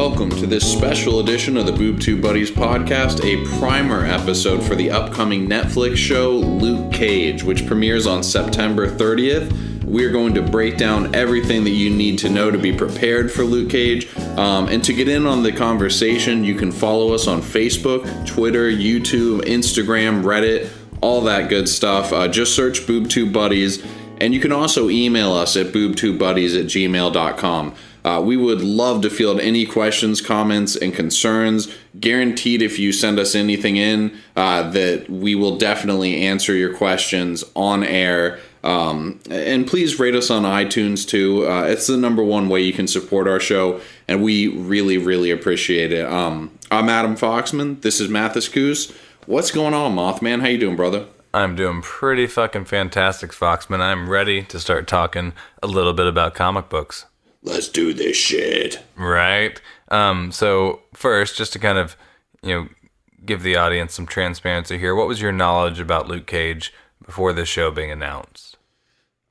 welcome to this special edition of the Boob Tube Buddies podcast, a primer episode for the upcoming Netflix show Luke Cage, which premieres on September 30th. We're going to break down everything that you need to know to be prepared for Luke Cage. And to get in on the conversation, you can follow us on Facebook, Twitter, YouTube, Instagram, Reddit, all that good stuff. Just search Boob Tube Buddies. And you can also email us at boobtubebuddies@gmail.com. We would love to field any questions, comments, and concerns. Guaranteed if you send us anything in, that we will definitely answer your questions on air. And please rate us on iTunes too. It's the number one way you can support our show, and we really, really appreciate it. I'm Adam Foxman. This is Mathis Goose. What's going on, Mothman? How you doing, brother? I'm doing pretty fucking fantastic, Foxman. I'm ready to start talking a little bit about comic books. Let's do this shit. Right. So first, just to kind of, give the audience some transparency here. What was your knowledge about Luke Cage before this show being announced?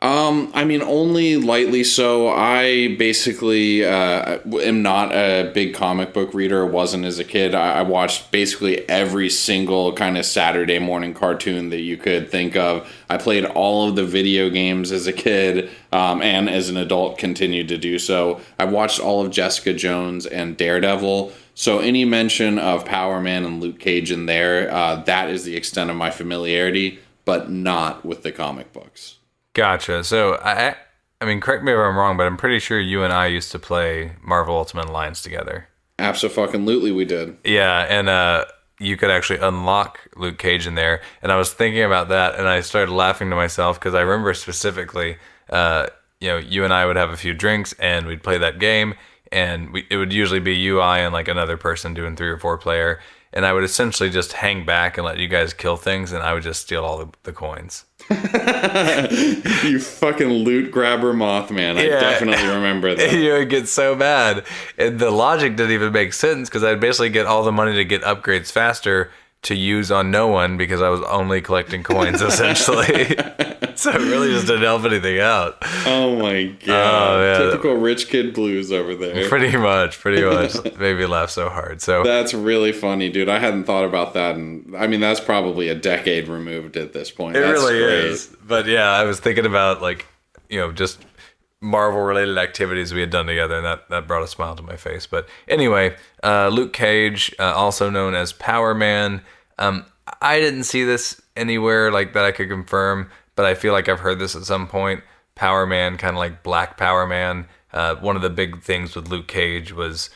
Only lightly so. I basically am not a big comic book reader. Wasn't as a kid. I watched basically every single kind of Saturday morning cartoon that you could think of. I played all of the video games as a kid, and as an adult continued to do so. I watched all of Jessica Jones and Daredevil. So any mention of Power Man and Luke Cage in there, that is the extent of my familiarity, but not with the comic books. Gotcha. So, I mean, correct me if I'm wrong, but I'm pretty sure you and I used to play Marvel Ultimate Alliance together. Abso-fucking-lutely we did. Yeah, and you could actually unlock Luke Cage in there. And I was thinking about that, and I started laughing to myself because I remember specifically, you and I would have a few drinks, and we'd play that game, and it would usually be you, I, and like another person doing 3 or 4 player. And I would essentially just hang back and let you guys kill things, and I would just steal all the coins. You fucking loot grabber Mothman. I definitely remember that. You would get so mad. And the logic didn't even make sense because I'd basically get all the money to get upgrades faster to use on no one because I was only collecting coins, essentially. So it really just didn't help anything out. Oh my god. Oh, typical rich kid blues over there. Pretty much. Made me laugh so hard. So that's really funny, dude. I hadn't thought about that. And I mean, that's probably a decade removed at this point. That's really great. Is. But yeah, I was thinking about just Marvel related activities we had done together, and that brought a smile to my face. But anyway, Luke Cage, also known as Power Man. I didn't see this anywhere like that I could confirm, but I feel like I've heard this at some point. Power Man, kind of like Black Power Man. One of the big things with Luke Cage was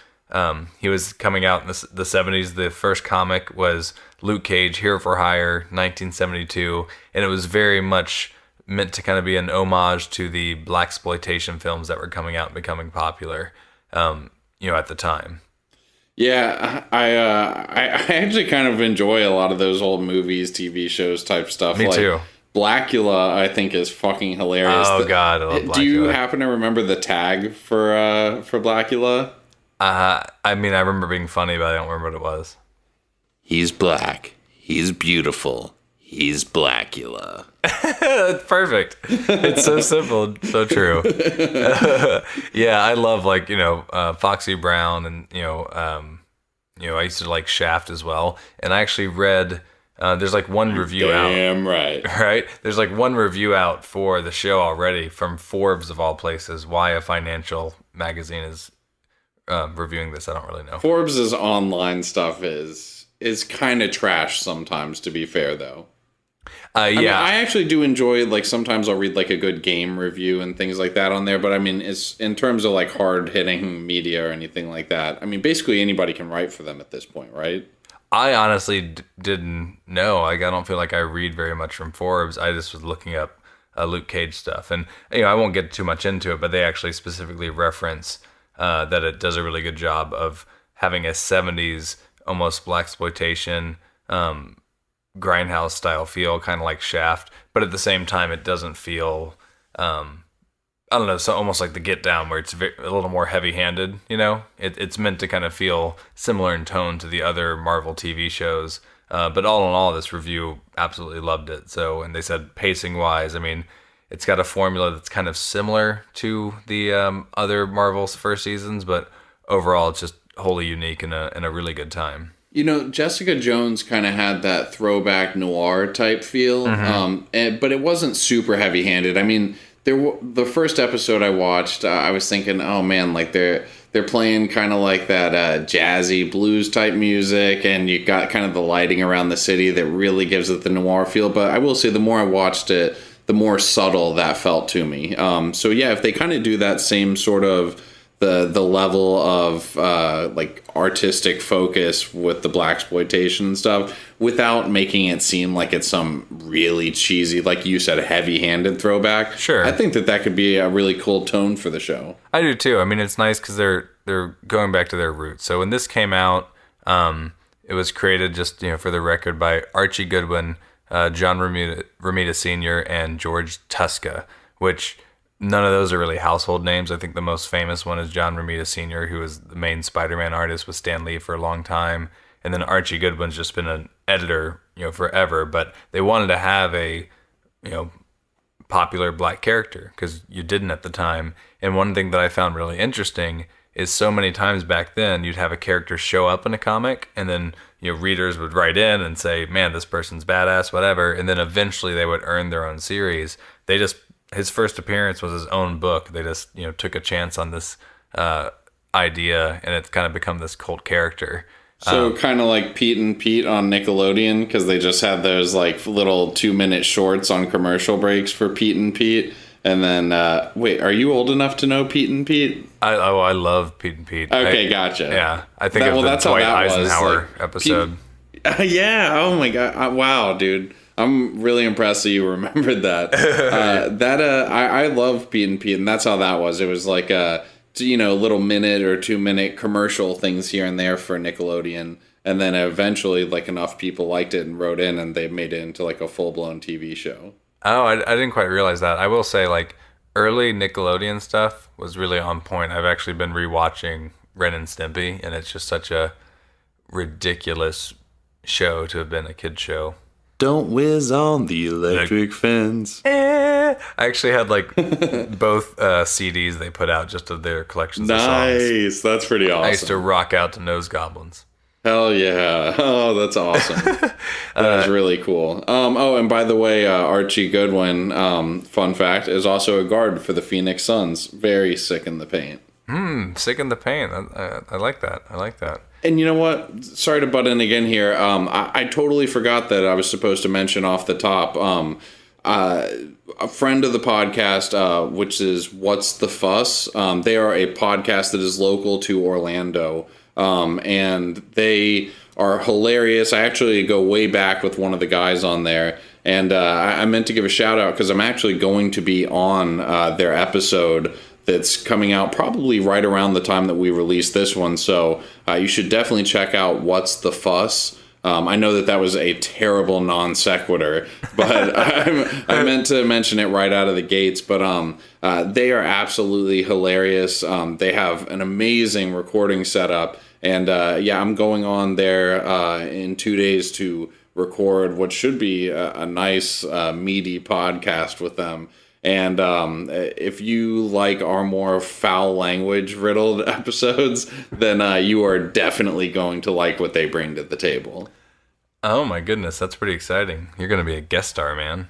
he was coming out in the 70s. The first comic was Luke Cage, Hero for Hire, 1972, and it was very much meant to kind of be an homage to the blaxploitation films that were coming out and becoming popular, at the time. Yeah, I actually kind of enjoy a lot of those old movies, TV shows type stuff. Me too. Blackula, I think, is fucking hilarious. Oh God, I love Blackula. Do you happen to remember the tag for Blackula? I remember being funny, but I don't remember what it was. He's black. He's beautiful. He's Blackula. That's perfect. It's so simple, so true. Yeah, I love Foxy Brown, and I used to like Shaft as well. And I actually read there's one review out. Damn right. Right? There's one review out for the show already from Forbes of all places. Why a financial magazine is reviewing this, I don't really know. Forbes' online stuff is kind of trash sometimes, to be fair though. Yeah, I actually do enjoy, sometimes I'll read a good game review and things like that on there, but I mean, it's in terms of hard hitting media or anything like that. I mean, basically anybody can write for them at this point, right? I honestly didn't know. I don't feel like I read very much from Forbes. I just was looking up Luke Cage stuff, and I won't get too much into it, but they actually specifically reference that it does a really good job of having a 70s almost blaxploitation grindhouse style feel, kind of like Shaft, but at the same time it doesn't feel so almost like the Get Down, where it's a little more heavy handed. It's meant to kind of feel similar in tone to the other Marvel TV shows, but all in all, this review absolutely loved it. So, and they said pacing wise, I mean, it's got a formula that's kind of similar to the other Marvel's first seasons, but overall it's just wholly unique and a really good time. You know, Jessica Jones kind of had that throwback noir type feel, but it wasn't super heavy-handed. I mean, the first episode I watched, I was thinking, oh man, like they're playing kind of like that jazzy blues type music, and you got kind of the lighting around the city that really gives it the noir feel. But I will say, the more I watched it, the more subtle that felt to me. So yeah, if they kind of do that same sort of the level of like artistic focus with the blaxploitation and stuff, without making it seem like it's some really cheesy, like you said, heavy-handed throwback. Sure, I think that could be a really cool tone for the show. I do too. I mean, it's nice because they're going back to their roots. So when this came out, it was created, just for the record, by Archie Goodwin, John Romita Sr., and George Tuska, which none of those are really household names. I think the most famous one is John Romita Sr., who was the main Spider-Man artist with Stan Lee for a long time. And then Archie Goodwin's just been an editor, forever. But they wanted to have a, popular black character, because you didn't at the time. And one thing that I found really interesting is so many times back then you'd have a character show up in a comic, and then readers would write in and say, man, this person's badass, whatever, and then eventually they would earn their own series. His first appearance was his own book. They just took a chance on this idea, and it's kind of become this cult character. So kind of like Pete and Pete on Nickelodeon, because they just had those like little 2-minute shorts on commercial breaks for Pete and Pete. And then, wait, are you old enough to know Pete and Pete? I love Pete and Pete. Okay, gotcha. Yeah, I think of the Dwight Eisenhower episode. Yeah, oh my God. Wow, dude. I'm really impressed that you remembered that. I love Pete and Pete, and that's how that was. It was like little minute or 2-minute commercial things here and there for Nickelodeon, and then eventually, like, enough people liked it and wrote in, and they made it into like a full-blown TV show. Oh, I didn't quite realize that. I will say, like, early Nickelodeon stuff was really on point. I've actually been rewatching Ren and Stimpy, and it's just such a ridiculous show to have been a kid's show. Don't whiz on the electric fence. I actually had like both CDs they put out just of their collections of songs. Nice. That's pretty awesome. I used to rock out to Nose Goblins. Hell yeah. Oh, that's awesome. That is really cool. And by the way, Archie Goodwin, fun fact, is also a guard for the Phoenix Suns. Very sick in the paint. Sick in the paint. I like that. I like that. And you know what? Sorry to butt in again here. I totally forgot that I was supposed to mention off the top. A friend of the podcast, which is What's the Fuss? They are a podcast that is local to Orlando. And they are hilarious. I actually go way back with one of the guys on there. And I meant to give a shout out because I'm actually going to be on their episode that's coming out probably right around the time that we release this one. So you should definitely check out What's the Fuss. I know that was a terrible non sequitur, but I meant to mention it right out of the gates. But they are absolutely hilarious. They have an amazing recording setup. And I'm going on there in 2 days to record what should be a nice, meaty podcast with them. And if you like our more foul language riddled episodes, then you are definitely going to like what they bring to the table. Oh my goodness, that's pretty exciting. You're going to be a guest star, man.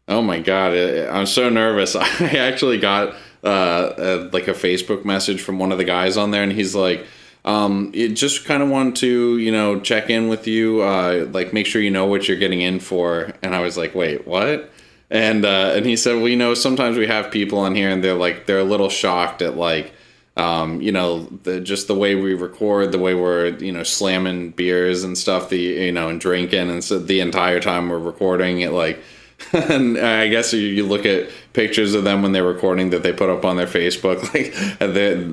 Oh my God, I'm so nervous. I actually got like a Facebook message from one of the guys on there, and he's like, it just kind of wanted to, check in with you, like make sure you know what you're getting in for. And I was like, wait, what? And he said, well, sometimes we have people on here and they're a little shocked at like, just the way we record, the way we're, slamming beers and stuff, and drinking. And so the entire time we're recording it, like, and I guess you look at pictures of them when they're recording that they put up on their Facebook,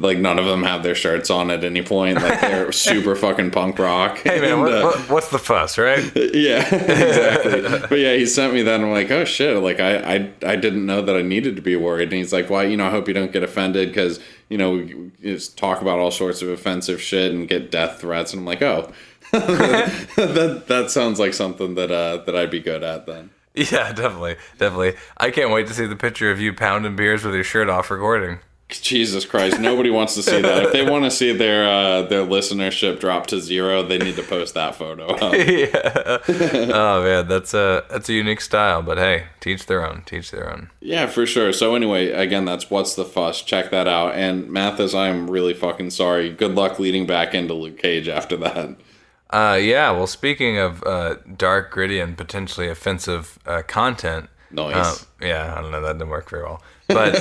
like none of them have their shirts on at any point. Like they're super fucking punk rock. Hey man, what's the fuss, right? Yeah, exactly. But yeah, he sent me that and I'm like, oh shit, like I didn't know that I needed to be worried. And he's like, well, I hope you don't get offended because, we just talk about all sorts of offensive shit and get death threats. And I'm like, oh, that sounds like something that I'd be good at then. Yeah, definitely. I can't wait to see the picture of you pounding beers with your shirt off recording. Jesus Christ, nobody wants to see that. If they want to see their listenership drop to 0, they need to post that photo up. Yeah. Oh man, that's a unique style, but hey, teach their own. Yeah, for sure. So anyway, again, that's What's the Fuss. Check that out. And Mathis, I'm really fucking sorry. Good luck leading back into Luke Cage after that. Yeah, well, speaking of dark, gritty, and potentially offensive content. Nice. Yeah, I don't know, that didn't work very well. But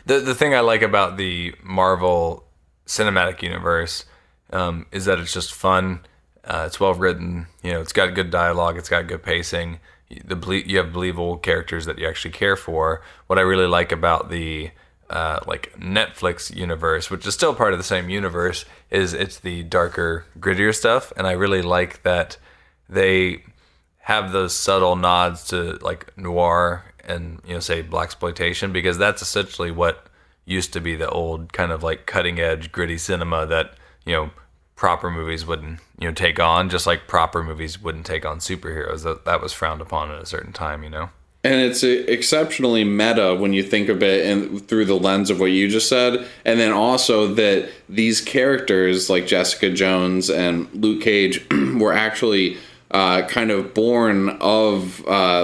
the thing I like about the Marvel Cinematic Universe is that it's just fun. It's well written. It's got good dialogue. It's got good pacing. You have believable characters that you actually care for. What I really like about the Netflix universe, which is still part of the same universe, is it's the darker, grittier stuff. And I really like that they have those subtle nods to like noir and say blaxploitation, because that's essentially what used to be the old kind of like cutting edge gritty cinema that proper movies wouldn't take on, just like proper movies wouldn't take on superheroes. That was frowned upon at a certain time. And it's exceptionally meta when you think of it and through the lens of what you just said, and then also that these characters like Jessica Jones and Luke Cage were actually kind of born of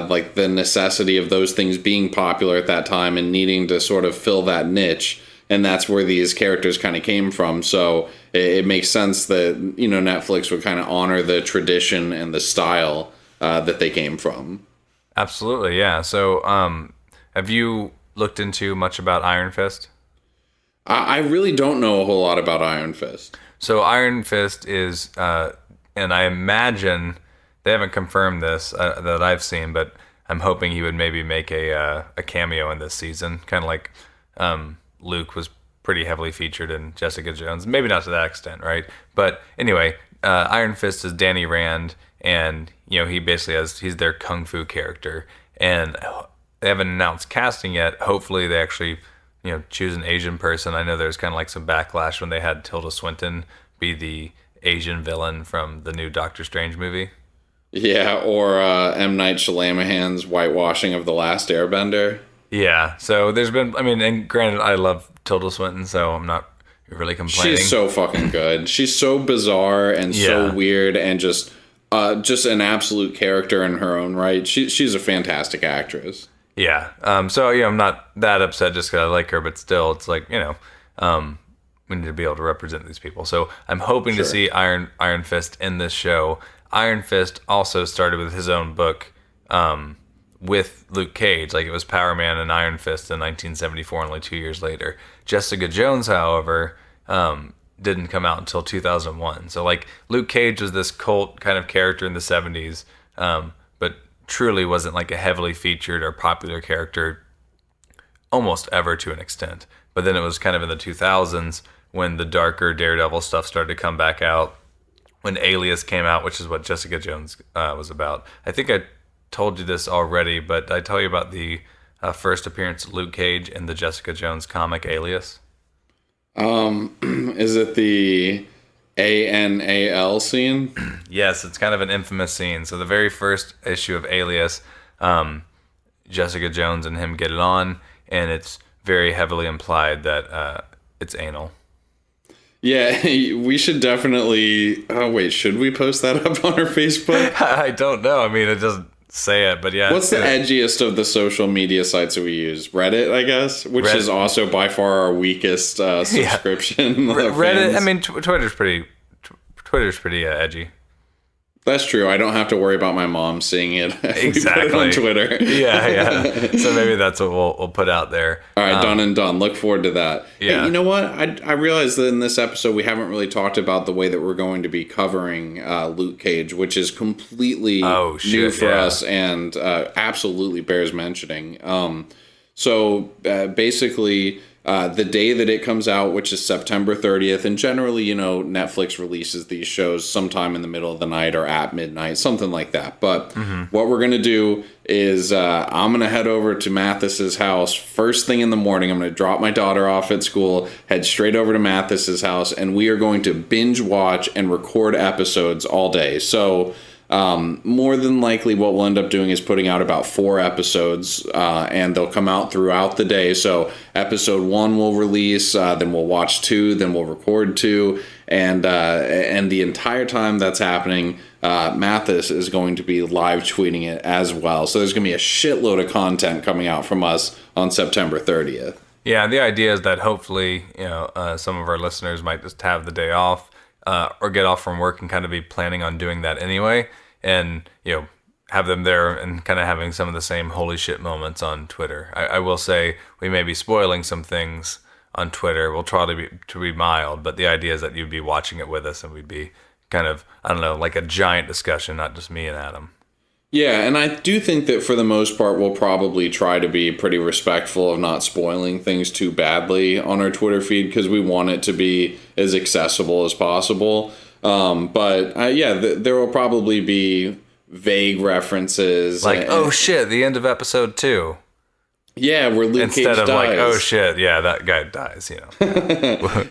like the necessity of those things being popular at that time and needing to sort of fill that niche. And that's where these characters kind of came from. So it makes sense that, Netflix would kind of honor the tradition and the style that they came from. Absolutely, yeah. So have you looked into much about Iron Fist? I really don't know a whole lot about Iron Fist. So Iron Fist is, and I imagine, they haven't confirmed this that I've seen, but I'm hoping he would maybe make a cameo in this season, kind of like Luke was pretty heavily featured in Jessica Jones. Maybe not to that extent, right? But anyway, Iron Fist is Danny Rand, and he basically he's their kung fu character, and they haven't announced casting yet. Hopefully they actually choose an Asian person. I know there's kind of like some backlash when they had Tilda Swinton be the Asian villain from the new Doctor Strange movie. Yeah, or M. Night Shyamalan's whitewashing of The Last Airbender. Yeah, so there's been, and granted, I love Tilda Swinton, so I'm not really complaining. She's so fucking good. She's so bizarre and so weird and just an absolute character in her own right. She's a fantastic actress. Yeah, so I'm not that upset just because I like her, but still, it's like, we need to be able to represent these people. So I'm hoping to see Iron Fist in this show. Iron Fist also started with his own book with Luke Cage. Like, it was Power Man and Iron Fist in 1974, only 2 years later. Jessica Jones, however, didn't come out until 2001. So, like, Luke Cage was this cult kind of character in the 70s, but truly wasn't like a heavily featured or popular character almost ever to an extent. But then it was kind of in the 2000s when the darker Daredevil stuff started to come back out. When Alias came out, which is what Jessica Jones was about. I think I told you this already, but I tell you about the first appearance of Luke Cage in the Jessica Jones comic Alias. Is it the ANAL scene? Yes, it's kind of an infamous scene. So the very first issue of Alias, Jessica Jones and him get it on, and it's very heavily implied that it's anal. Yeah, we should definitely... Oh, wait, should we post that up on our Facebook? I don't know. It doesn't say it, but yeah. What's the edgiest of the social media sites that we use? Reddit, I guess? Which is also by far our weakest subscription. Yeah. Reddit, Twitter's pretty edgy. That's true. I don't have to worry about my mom seeing it. Exactly. We put it on Twitter. Yeah. So maybe that's what we'll put out there. All right, done and done. Look forward to that. Yeah. Hey, you know what? I realized that in this episode we haven't really talked about the way that we're going to be covering Luke Cage, which is completely new for us and absolutely bears mentioning. So basically... the day that it comes out, which is September 30th, and generally, Netflix releases these shows sometime in the middle of the night or at midnight, something like that. But what we're going to do is I'm going to head over to Mathis's house first thing in the morning. I'm going to drop my daughter off at school, head straight over to Mathis's house, and we are going to binge watch and record episodes all day. So More than likely what we'll end up doing is putting out about 4 episodes, and they'll come out throughout the day. So episode 1 will release, then we'll watch 2, then we'll record 2, and the entire time that's happening, Mathis is going to be live tweeting it as well. So there's going to be a shitload of content coming out from us on September 30th. Yeah, the idea is that hopefully, some of our listeners might just have the day off, or get off from work and kind of be planning on doing that anyway, and have them there and kind of having some of the same holy shit moments on Twitter. I will say we may be spoiling some things on Twitter. We'll try to be mild, but the idea is that you'd be watching it with us and we'd be kind of, I don't know, like a giant discussion, not just me and Adam. Yeah, and I do think that for the most part, we'll probably try to be pretty respectful of not spoiling things too badly on our Twitter feed, because we want it to be as accessible as possible. There will probably be vague references. Like, oh shit, the end of episode 2. Yeah, where Luke Cage dies. Instead of like, oh shit, yeah, that guy dies,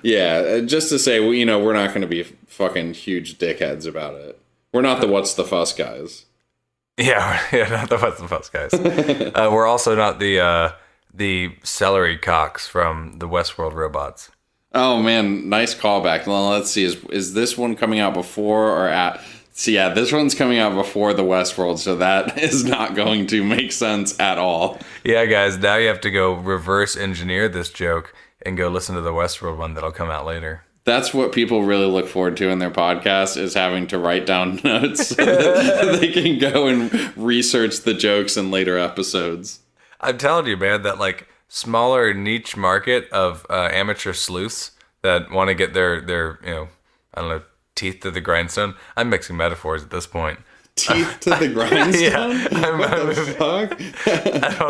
Yeah, just to say, we're not going to be fucking huge dickheads about it. We're not the What's the Fuss guys. Yeah, not the What's the Fuss guys. We're also not the celery cocks from the Westworld robots. Oh man, nice callback. Well, let's see, is this one coming out before or at? So yeah, this one's coming out before the Westworld, so that is not going to make sense at all. Yeah, guys, now you have to go reverse engineer this joke and go listen to the Westworld one that'll come out later. That's what people really look forward to in their podcast, is having to write down notes so that they can go and research the jokes in later episodes. I'm telling you, man, that like smaller niche market of amateur sleuths that want to get their I don't know, teeth to the grindstone. I'm mixing metaphors at this point. Teeth to the grindstone? Yeah. What the fuck?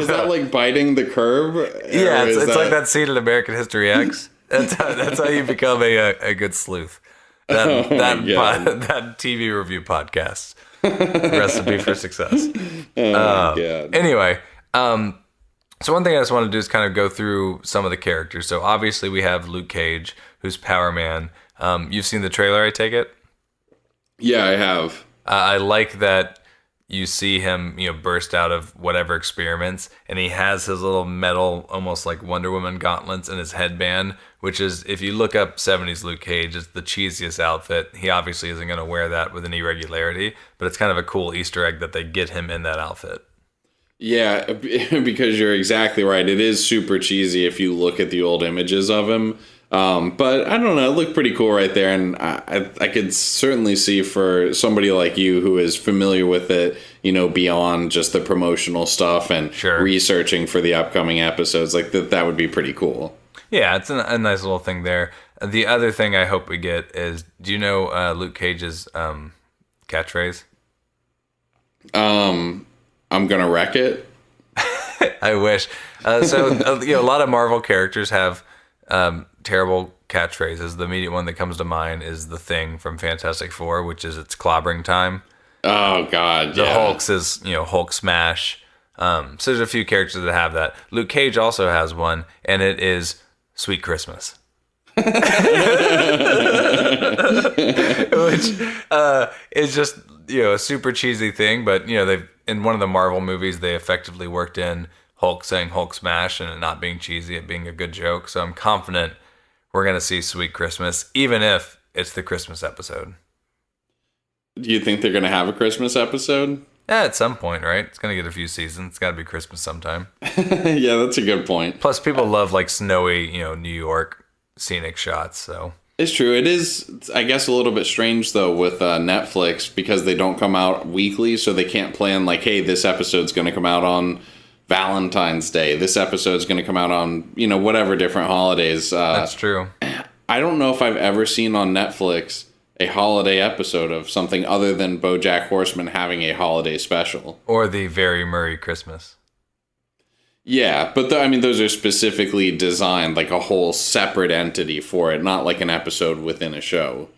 Is that like biting the curb? Yeah, it's like that scene in American History X. That's how you become a good sleuth. That TV review podcast. Recipe for success. Oh my God. Anyway, so one thing I just want to do is kind of go through some of the characters. So obviously we have Luke Cage, who's Power Man. You've seen the trailer, I take it? Yeah, I have. I like that you see him, burst out of whatever experiments, and he has his little metal, almost like Wonder Woman gauntlets and his headband, which is, if you look up 70s Luke Cage, it's the cheesiest outfit. He obviously isn't going to wear that with any regularity, but it's kind of a cool Easter egg that they get him in that outfit. Yeah, because you're exactly right. It is super cheesy if you look at the old images of him. But I don't know, it looked pretty cool right there, and I could certainly see for somebody like you who is familiar with it, beyond just the promotional stuff and researching for the upcoming episodes, like that would be pretty cool. Yeah, it's a nice little thing there. The other thing I hope we get is, do you know Luke Cage's catchphrase? I'm gonna wreck it. I wish. A lot of Marvel characters have terrible catchphrases. The immediate one that comes to mind is the Thing from Fantastic Four, which is it's clobbering time. Oh God, The Hulk's is Hulk smash. So there's a few characters that have that. Luke Cage also has one, and it is Sweet Christmas. Which is just a super cheesy thing, but they've, in one of the Marvel movies, they effectively worked in Hulk saying Hulk smash and it not being cheesy, it being a good joke. So I'm confident we're going to see Sweet Christmas, even if it's the Christmas episode. Do you think they're going to have a Christmas episode? Yeah, at some point, right? It's going to get a few seasons. It's got to be Christmas sometime. Yeah, that's a good point. Plus, people love like snowy, New York scenic shots. So it's true. It is, I guess, a little bit strange though with Netflix, because they don't come out weekly, so they can't plan like, hey, this episode's going to come out on Valentine's Day. This episode's going to come out on whatever different holidays. That's true. I don't know if I've ever seen on Netflix a holiday episode of something other than BoJack Horseman having a holiday special. Or the Very Murray Christmas. Yeah, but those are specifically designed like a whole separate entity for it, not like an episode within a show.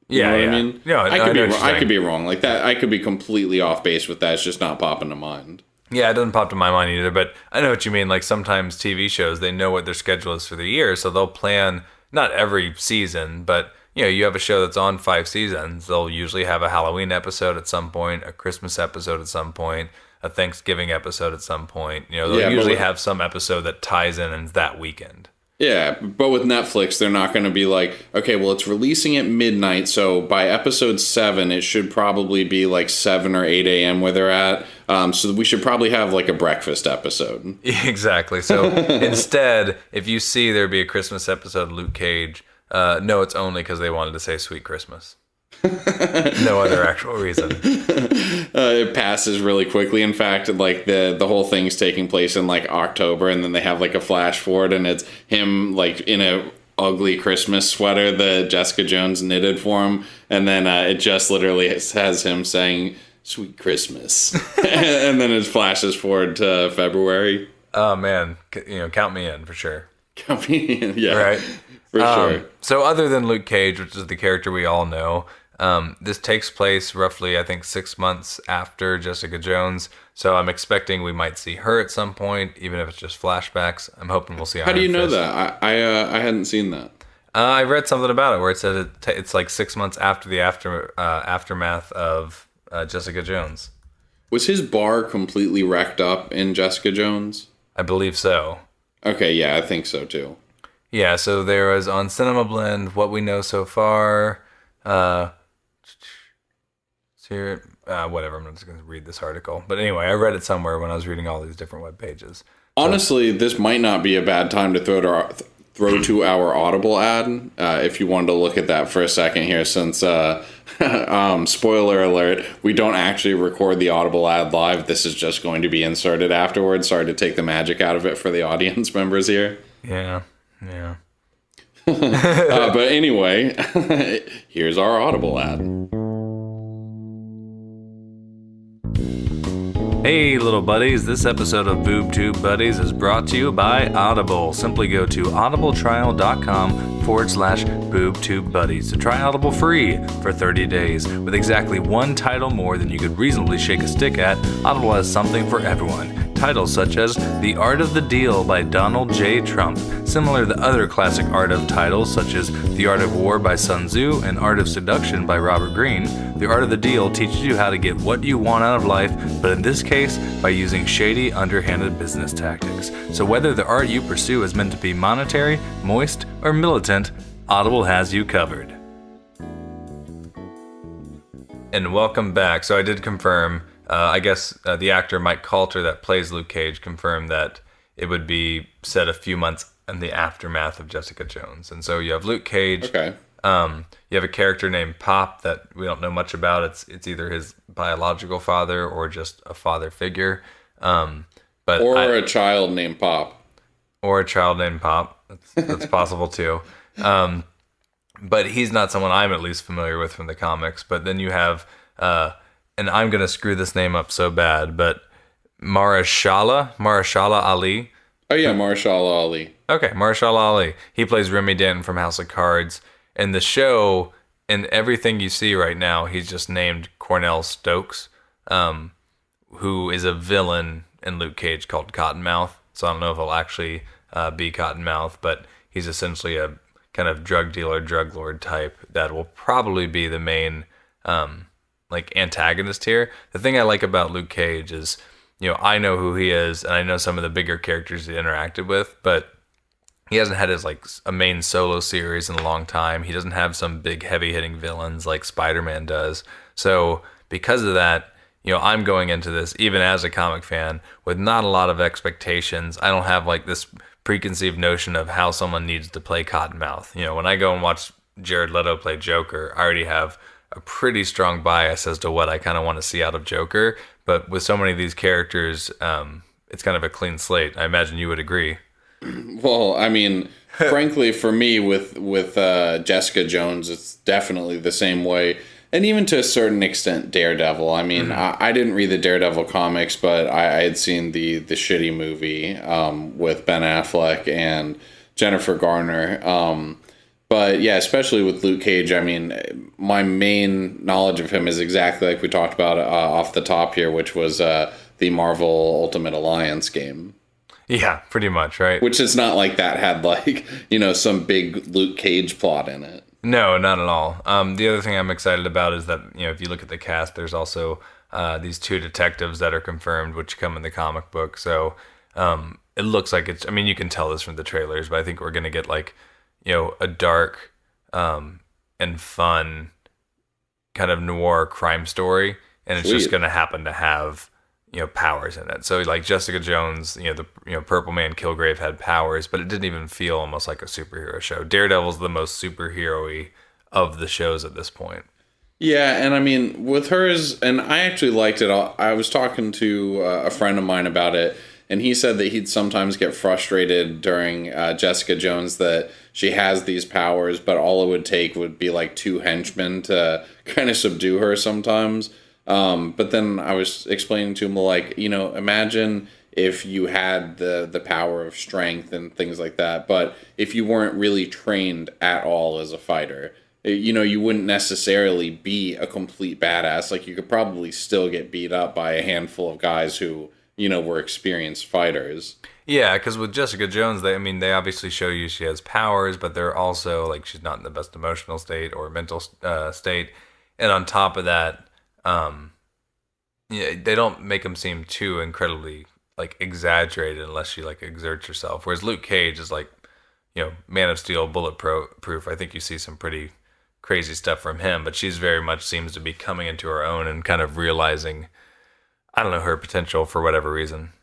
You know what I mean? No, I could be wrong. Like that, I could be completely off base with that. It's just not popping to mind. Yeah, it doesn't pop to my mind either, but I know what you mean. Like sometimes TV shows, they know what their schedule is for the year, so they'll plan, not every season, but you have a show that's on 5 seasons. They'll usually have a Halloween episode at some point, a Christmas episode at some point, a Thanksgiving episode at some point. They'll usually have some episode that ties in that weekend. Yeah, but with Netflix, they're not going to be like, okay, well, it's releasing at midnight, so by episode 7, it should probably be like 7 or 8 a.m. where they're at. So we should probably have like a breakfast episode. Exactly. So instead, if you see there be a Christmas episode of Luke Cage, no, it's only because they wanted to say Sweet Christmas. No other actual reason. It passes really quickly. In fact, like the whole thing's taking place in like October, and then they have like a flash forward, and it's him like in a ugly Christmas sweater that Jessica Jones knitted for him, and then it just literally has him saying "Sweet Christmas," and then it flashes forward to February. Oh man, count me in for sure. Count me in, yeah, right, for sure. So other than Luke Cage, which is the character we all know. This takes place roughly, I think, 6 months after Jessica Jones. So I'm expecting we might see her at some point, even if it's just flashbacks. I'm hoping we'll see. How do you know that? I hadn't seen that. I read something about it where it said it's like 6 months after the aftermath of Jessica Jones. Was his bar completely wrecked up in Jessica Jones? I believe so. Okay, yeah, I think so too. Yeah, so there was on Cinema Blend, what we know so far. Here, whatever. I'm not just going to read this article, but anyway, I read it somewhere when I was reading all these different web pages. Honestly, this might not be a bad time to throw to our Audible ad if you wanted to look at that for a second here, since spoiler alert, we don't actually record the Audible ad live. This is just going to be inserted afterwards. Sorry to take the magic out of it for the audience members here. Yeah. But anyway, here's our Audible ad. Hey little buddies, this episode of Boob Tube Buddies is brought to you by Audible. Simply go to audibletrial.com/Boob Tube Buddies to try Audible free for 30 days. With exactly one title more than you could reasonably shake a stick at, Audible has something for everyone. Titles such as The Art of the Deal by Donald J. Trump, similar to other classic art of titles such as The Art of War by Sun Tzu and Art of Seduction by Robert Greene. The Art of the Deal teaches you how to get what you want out of life, but in this case, by using shady, underhanded business tactics. So whether the art you pursue is meant to be monetary, moist, or militant, Audible has you covered. And welcome back. So I did confirm, I guess the actor Mike Coulter that plays Luke Cage confirmed that it would be set a few months in the aftermath of Jessica Jones. And so you have Luke Cage. Okay. You have a character named Pop that we don't know much about. It's either his biological father or just a father figure. A child named Pop. Or a child named Pop. That's possible too. But he's not someone I'm at least familiar with from the comics. But then you have, and I'm going to screw this name up so bad, but Mahershala Ali. Oh yeah, Mahershala Ali. Okay, Mahershala Ali. He plays Remy Danton from House of Cards. In the show, in everything you see right now, he's just named Cornell Stokes, who is a villain in Luke Cage called Cottonmouth. So I don't know if he'll actually be Cottonmouth, but he's essentially a kind of drug dealer, drug lord type that will probably be the main antagonist here. The thing I like about Luke Cage is, I know who he is, and I know some of the bigger characters he interacted with, but he hasn't had his a main solo series in a long time. He doesn't have some big heavy hitting villains like Spider-Man does. So because of that, I'm going into this even as a comic fan with not a lot of expectations. I don't have this preconceived notion of how someone needs to play Cottonmouth. When I go and watch Jared Leto play Joker, I already have a pretty strong bias as to what I kind of want to see out of Joker. But with so many of these characters, it's kind of a clean slate. I imagine you would agree. Well, I mean, frankly, for me with Jessica Jones, it's definitely the same way. And even to a certain extent, Daredevil. I mean, I didn't read the Daredevil comics, but I had seen the shitty movie with Ben Affleck and Jennifer Garner. But yeah, especially with Luke Cage, I mean, my main knowledge of him is exactly like we talked about off the top here, which was the Marvel Ultimate Alliance game. Yeah, pretty much, right? Which is not like that had some big Luke Cage plot in it. No, not at all. The other thing I'm excited about is that, if you look at the cast, there's also these two detectives that are confirmed, which come in the comic book. So it looks like it's, I mean, you can tell this from the trailers, but I think we're going to get like, a dark and fun kind of noir crime story. And it's just going to happen to have, powers in it. So like Jessica Jones, the Purple Man Kilgrave had powers, but it didn't even feel almost like a superhero show. Daredevil's the most superhero-y of the shows at this point. Yeah, and I mean, with hers, and I actually liked it. I was talking to a friend of mine about it, and he said that he'd sometimes get frustrated during Jessica Jones that she has these powers, but all it would take would be like two henchmen to kind of subdue her sometimes. But then I was explaining to him, like, imagine if you had the power of strength and things like that, but if you weren't really trained at all as a fighter, you wouldn't necessarily be a complete badass. Like, you could probably still get beat up by a handful of guys who, were experienced fighters. Yeah, because with Jessica Jones, they obviously show you she has powers, but they're also, like, she's not in the best emotional state or mental state. And on top of that, they don't make them seem too incredibly like exaggerated unless she like exerts herself. Whereas Luke Cage is like, Man of Steel, bulletproof. I think you see some pretty crazy stuff from him, but she's very much seems to be coming into her own and kind of realizing, I don't know, her potential for whatever reason.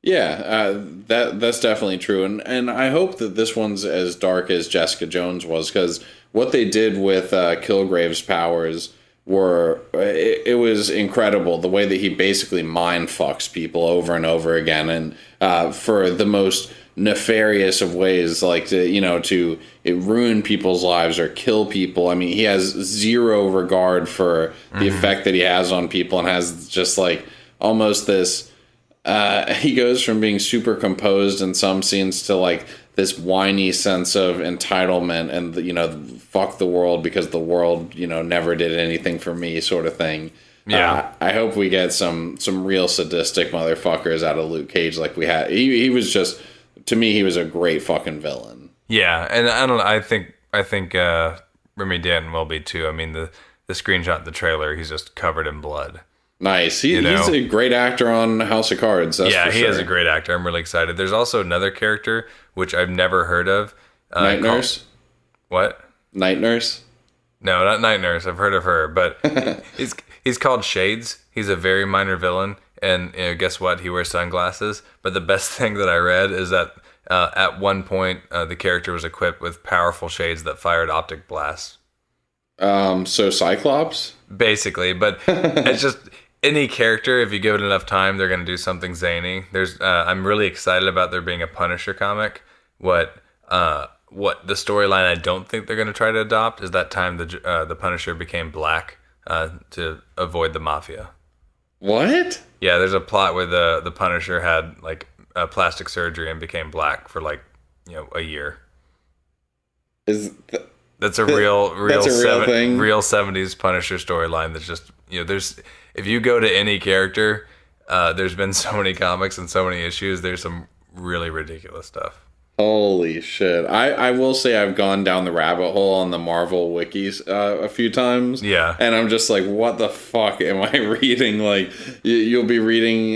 Yeah, that's definitely true, and I hope that this one's as dark as Jessica Jones was, because what they did with Kilgrave's powers it was incredible, the way that he basically mind fucks people over and over again, and for the most nefarious of ways, like to ruin people's lives or kill people. I mean, he has zero regard for the effect that he has on people, and has just like almost this he goes from being super composed in some scenes to like this whiny sense of entitlement and fuck the world because the world never did anything for me sort of thing. Yeah, I hope we get some real sadistic motherfuckers out of Luke Cage like we had. He was just, to me, he was a great fucking villain. Yeah, and I think Remy Danton will be too. I mean, the screenshot in the trailer, he's just covered in blood. Nice. He's a great actor on House of Cards. That's for he sure. is a great actor. I'm really excited. There's also another character which I've never heard of. Night Nurse? What? Night Nurse? No, not Night Nurse. I've heard of her, but he's called Shades. He's a very minor villain, and guess what? He wears sunglasses. But the best thing that I read is that at one point the character was equipped with powerful shades that fired optic blasts. So Cyclops? Basically, but it's just any character, if you give it enough time, they're going to do something zany. I'm really excited about there being a Punisher comic. What the storyline I don't think they're going to try to adopt is that time the Punisher became black to avoid the mafia. What? Yeah, there's a plot where the Punisher had like plastic surgery and became black for like a year. That's a real thing. Real 70s Punisher storyline. That's just there's, if you go to any character, there's been so many comics and so many issues. There's some really ridiculous stuff. Holy shit. I will say I've gone down the rabbit hole on the Marvel wikis a few times. Yeah. And I'm just like, what the fuck am I reading? Like, you'll be reading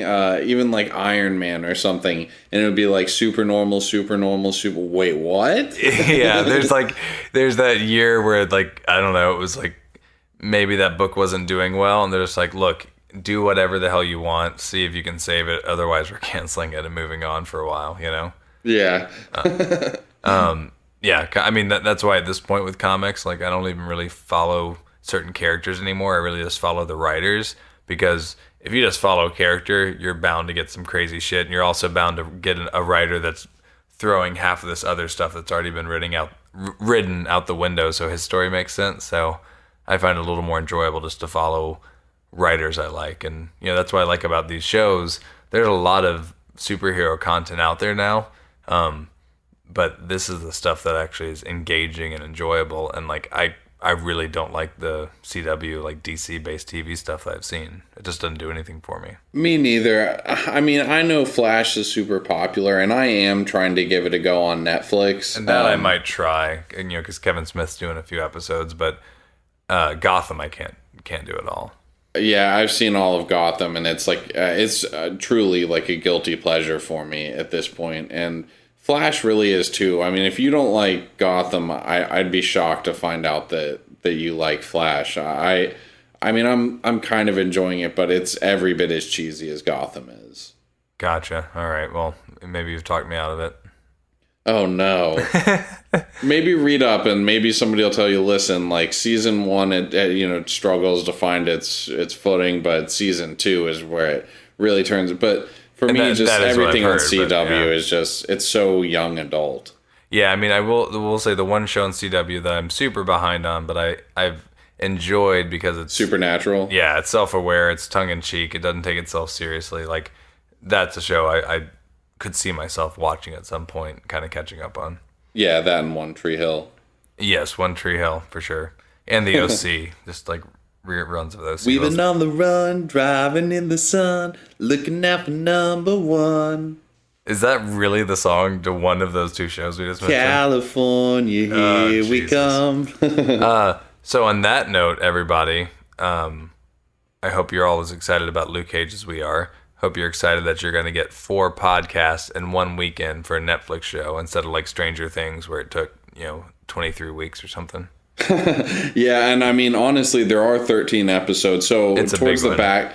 even like Iron Man or something, and it would be like super normal, wait, what? Yeah, there's that year where like, I don't know, it was like maybe that book wasn't doing well, and they're just like, look, do whatever the hell you want, see if you can save it, otherwise we're canceling it and moving on for a while, Yeah. Yeah, I mean, that's why at this point with comics, like, I don't even really follow certain characters anymore. I really just follow the writers, because if you just follow a character, you're bound to get some crazy shit, and you're also bound to get a writer that's throwing half of this other stuff that's already been written out the window, so his story makes sense. So I find it a little more enjoyable just to follow writers I like, and that's what I like about these shows. There's a lot of superhero content out there now. But this is the stuff that actually is engaging and enjoyable, and like I I really don't like the CW, like DC-based TV stuff that I've seen. It just doesn't do anything for me. Me neither. I mean, I know Flash is super popular, and I am trying to give it a go on Netflix. And that I might try, and, because Kevin Smith's doing a few episodes, but Gotham I can't do it all. Yeah, I've seen all of Gotham, and it's like it's truly like a guilty pleasure for me at this point, and Flash really is too. I mean, if you don't like Gotham, I'd be shocked to find out that you like Flash. I mean, I'm kind of enjoying it, but it's every bit as cheesy as Gotham is. Gotcha. All right. Well, maybe you've talked me out of it. Oh no. Maybe read up, and maybe somebody will tell you, listen, like season 1 it struggles to find its footing, but season 2 is where it really turns. But for me, just everything on CW is just, it's so young adult. Yeah, I mean, I will say the one show on CW that I'm super behind on, but I've enjoyed because it's Supernatural. Yeah, it's self-aware, it's tongue-in-cheek, it doesn't take itself seriously. Like, that's a show I could see myself watching at some point, kind of catching up on. Yeah, that and One Tree Hill. Yes, One Tree Hill, for sure. And the OC, just like reruns of those. We've been on the run, driving in the sun, looking out for number 1. Is that really the song to one of those two shows we just mentioned? California, here we come. So on that note, everybody, I hope you're all as excited about Luke Cage as we are. Hope you're excited that you're going to get 4 podcasts in one weekend for a Netflix show instead of like Stranger Things where it took, 23 weeks or something. Yeah, and I mean, honestly, there are 13 episodes, so it's towards the back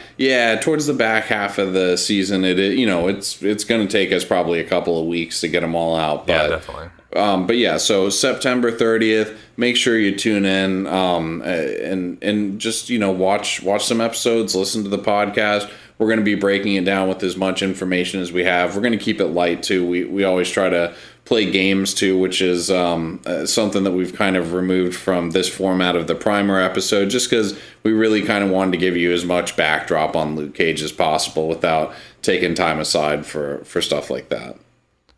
half of the season, it's going to take us probably a couple of weeks to get them all out. But, yeah, definitely. But yeah, so September 30th, make sure you tune in and just watch some episodes, listen to the podcast. We're going to be breaking it down with as much information as we have. We're going to keep it light too. We always try to play games too, which is something that we've kind of removed from this format of the primer episode, just because we really kind of wanted to give you as much backdrop on Luke Cage as possible without taking time aside for stuff like that.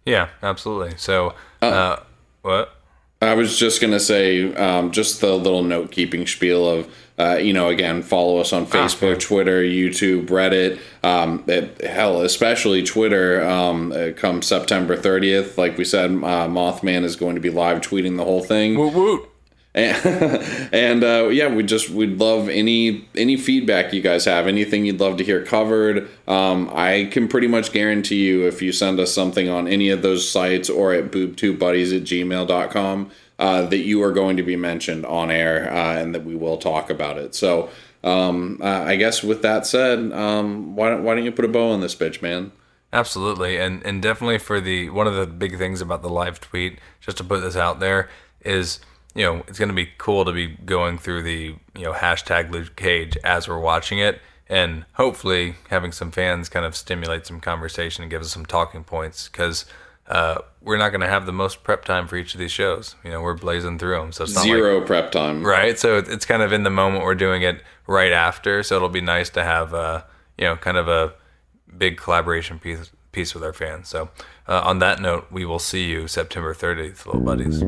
Yeah, absolutely. So, what? I was just going to say, just the little note-keeping spiel of, again, follow us on Facebook, Twitter, YouTube, Reddit, especially Twitter, come September 30th. Like we said, Mothman is going to be live tweeting the whole thing. Woot woot. And we'd love any feedback you guys have, anything you'd love to hear covered. I can pretty much guarantee you, if you send us something on any of those sites or at boobtubebuddies@gmail.com, that you are going to be mentioned on air, and that we will talk about it. So I guess with that said, why don't you put a bow on this bitch, man? Absolutely, and definitely for one of the big things about the live tweet, just to put this out there, is it's going to be cool to be going through the hashtag Luke Cage as we're watching it, and hopefully having some fans kind of stimulate some conversation and give us some talking points, because we're not going to have the most prep time for each of these shows. We're blazing through them, so it's not zero prep time, right? So it's kind of in the moment we're doing it right after. So it'll be nice to have kind of a big collaboration piece with our fans. So on that note, we will see you September 30th, little buddies.